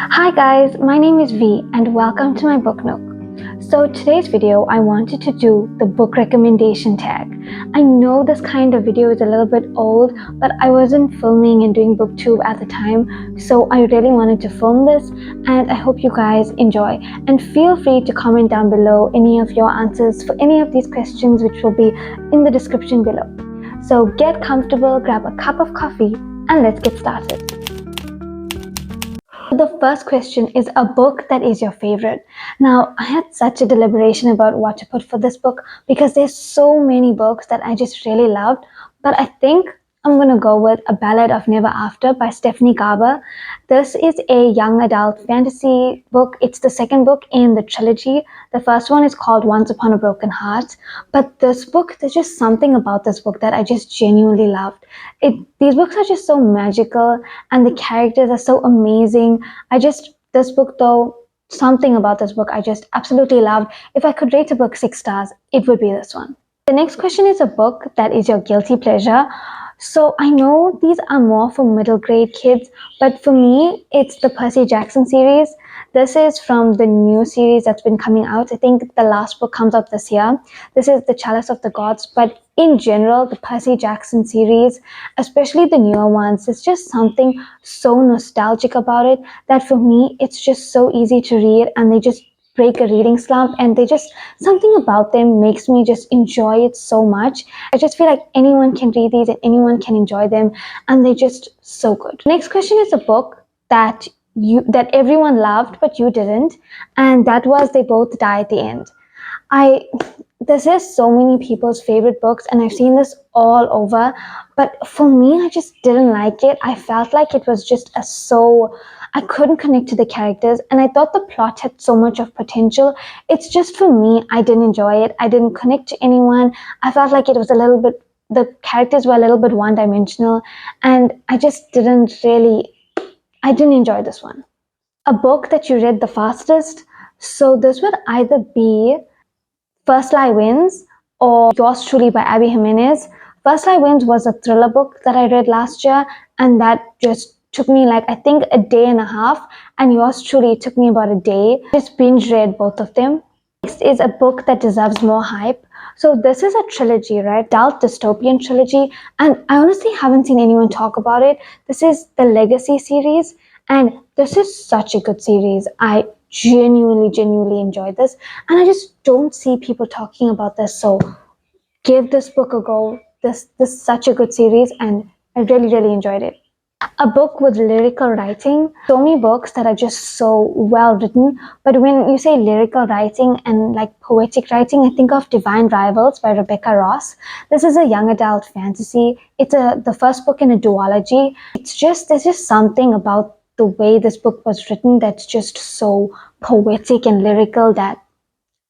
Hi guys, my name is V and welcome to my book nook. So today's video I wanted to do the book recommendation tag. I know this kind of video is a little bit old, but I wasn't filming and doing booktube at the time, so I really wanted to film this and I hope you guys enjoy. And feel free to comment down below any of your answers for any of these questions, which will be in the description below. So get comfortable, grab a cup of coffee and let's get started. The first question is a book that is your favorite. Now, I had such a deliberation about what to put for this book because there's so many books that I just really loved, but I think I'm going to go with A Ballad of Never After by Stephanie Garber. This is a young adult fantasy book. It's the second book in the trilogy. The first one is called Once Upon a Broken Heart. But this book, there's just something about this book that I just genuinely loved. These books are just so magical and the characters are so amazing. This book though, something about this book I just absolutely loved. If I could rate a book 6 stars, it would be this one. The next question is a book that is your guilty pleasure. So I know these are more for middle grade kids, but for me, it's the Percy Jackson series. This is from the new series that's been coming out. I think the last book comes out this year. This is The Chalice of the Gods, but in general, the Percy Jackson series, especially the newer ones, there's just something so nostalgic about it that for me, it's just so easy to read and they just break a reading slump, and something about them makes me just enjoy it so much. I just feel like anyone can read these and anyone can enjoy them, and they're just so good. Next question is a book that everyone loved but you didn't, and that was They Both Die at the End. This is so many people's favorite books and I've seen this all over, but for me, I just didn't like it. I felt like it was just I couldn't connect to the characters and I thought the plot had so much of potential. It's just for me, I didn't enjoy it. I didn't connect to anyone. I felt like it was the characters were a little bit one-dimensional and I didn't enjoy this one. A book that you read the fastest. So this would either be First Lie Wins or Yours Truly by Abby Jimenez. First Lie Wins was a thriller book that I read last year and that just took me I think a day and a half, and Yours Truly took me about a day. Just binge read both of them. Next is a book that deserves more hype. So this is a trilogy, right? Adult dystopian trilogy, and I honestly haven't seen anyone talk about it. This is the Legacy series, and this is such a good series. I genuinely enjoyed this, and I just don't see people talking about this. So give this book a go. This is such a good series, and I really enjoyed it. A book with lyrical writing. So many books that are just so well written, but when you say lyrical writing and poetic writing, I think of Divine Rivals by Rebecca Ross. This is a young adult fantasy. It's the first book in a duology. There's just something about the way this book was written that's just so poetic and lyrical that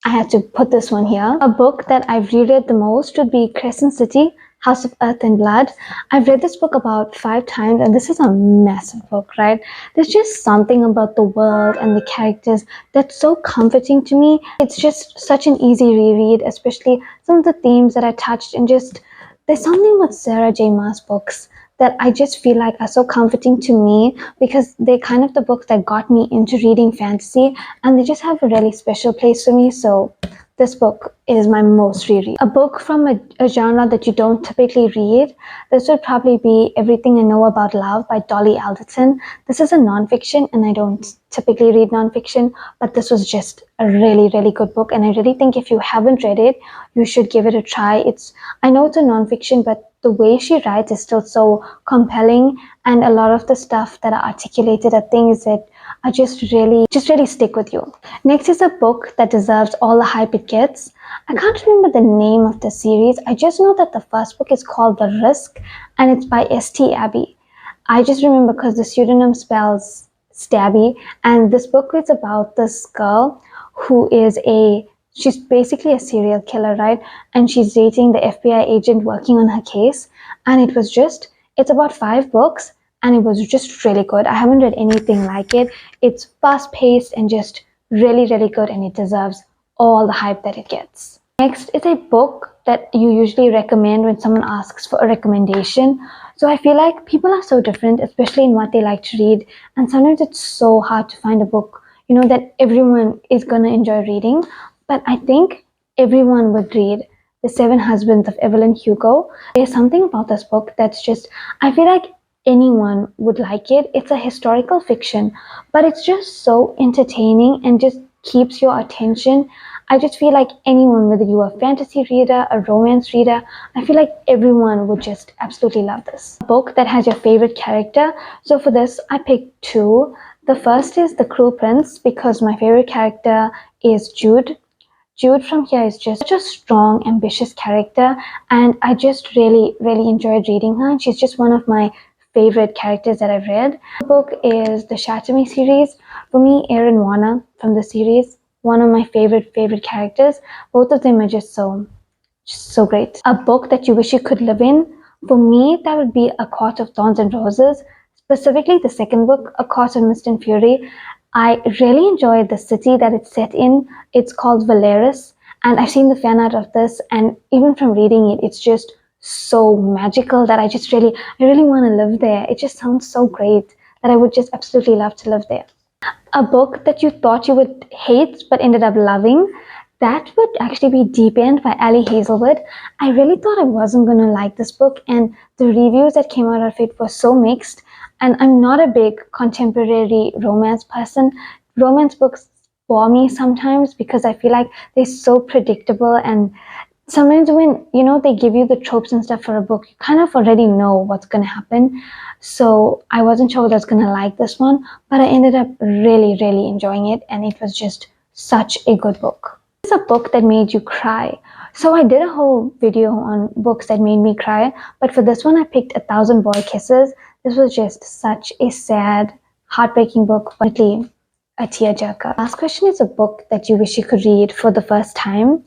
I had to put this one here. A book that I've reread the most would be Crescent City, House of Earth and Blood. I've read this book about 5 times and this is a massive book, right? There's just something about the world and the characters that's so comforting to me. It's just such an easy reread, especially some of the themes that I touched, and just there's something with Sarah J. Maas books that I just feel like are so comforting to me because they're kind of the books that got me into reading fantasy and they just have a really special place for me. So this book is my most reread. A book from a genre that you don't typically read. This would probably be Everything I Know About Love by Dolly Alderton. This is a nonfiction and I don't typically read nonfiction, but this was just a really good book and I really think if you haven't read it, you should give it a try. I know it's a nonfiction, but the way she writes is still so compelling, and a lot of the stuff that are articulated are things that are just really stick with you. Next is a book that deserves all the hype it gets. I can't remember the name of the series. I just know that the first book is called The Risk and it's by S.T. Abbey. I just remember because the pseudonym spells Stabby, and this book is about this girl who she's basically a serial killer, right? And she's dating the FBI agent working on her case. And it's about 5 books and it was just really good. I haven't read anything like it. It's fast paced and just really good, and it deserves all the hype that it gets. Next is a book that you usually recommend when someone asks for a recommendation. So I feel like people are so different, especially in what they like to read. And sometimes it's so hard to find a book, that everyone is going to enjoy reading. But I think everyone would read The Seven Husbands of Evelyn Hugo. There's something about this book that's just, I feel like anyone would like it. It's a historical fiction, but it's just so entertaining and just keeps your attention. I just feel like anyone, whether you're a fantasy reader, a romance reader, I feel like everyone would just absolutely love this. A book that has your favorite character. So for this, I picked two. The first is The Cruel Prince, because my favorite character is Jude. Jude from here is just such a strong, ambitious character, and I just really, really enjoyed reading her. She's just one of my favorite characters that I've read. The book is the Shatter Me series. For me, Aaron Warner from the series, one of my favorite characters. Both of them are just so great. A book that you wish you could live in. For me, that would be A Court of Thorns and Roses, specifically the second book, A Court of Mist and Fury. I really enjoyed the city that it's set in. It's called Valeris, and I've seen the fan art of this, and even from reading it, it's just so magical that I really want to live there. It just sounds so great that I would just absolutely love to live there. A book that you thought you would hate but ended up loving. That would actually be Deep End by Ali Hazelwood. I really thought I wasn't going to like this book, and the reviews that came out of it were so mixed. And I'm not a big contemporary romance person. Romance books bore me sometimes because I feel like they're so predictable, and sometimes when they give you the tropes and stuff for a book, you kind of already know what's going to happen. So I wasn't sure whether I was going to like this one, but I ended up really, really enjoying it, and it was just such a good book. It's a book that made you cry. So I did a whole video on books that made me cry, but for this one I picked A Thousand Boy Kisses. This was just such a sad, heartbreaking book, but definitely a tearjerker. Last question is a book that you wish you could read for the first time.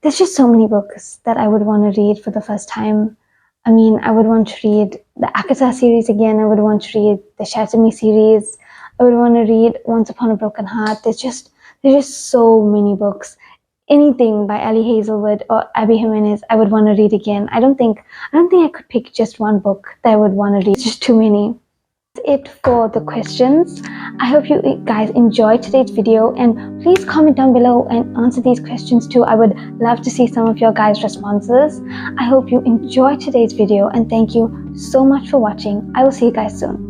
There's just so many books that I would want to read for the first time. I mean, I would want to read the Akata series again. I would want to read the Shatter Me series. I would want to read Once Upon a Broken Heart. There's just so many books. Anything by Ali Hazelwood or Abby Jimenez, I would want to read again. I don't think I could pick just one book that I would want to read. It's just too many. That's it for the questions. I hope you guys enjoyed today's video, and please comment down below and answer these questions too. I would love to see some of your guys' responses. I hope you enjoyed today's video, and thank you so much for watching. I will see you guys soon.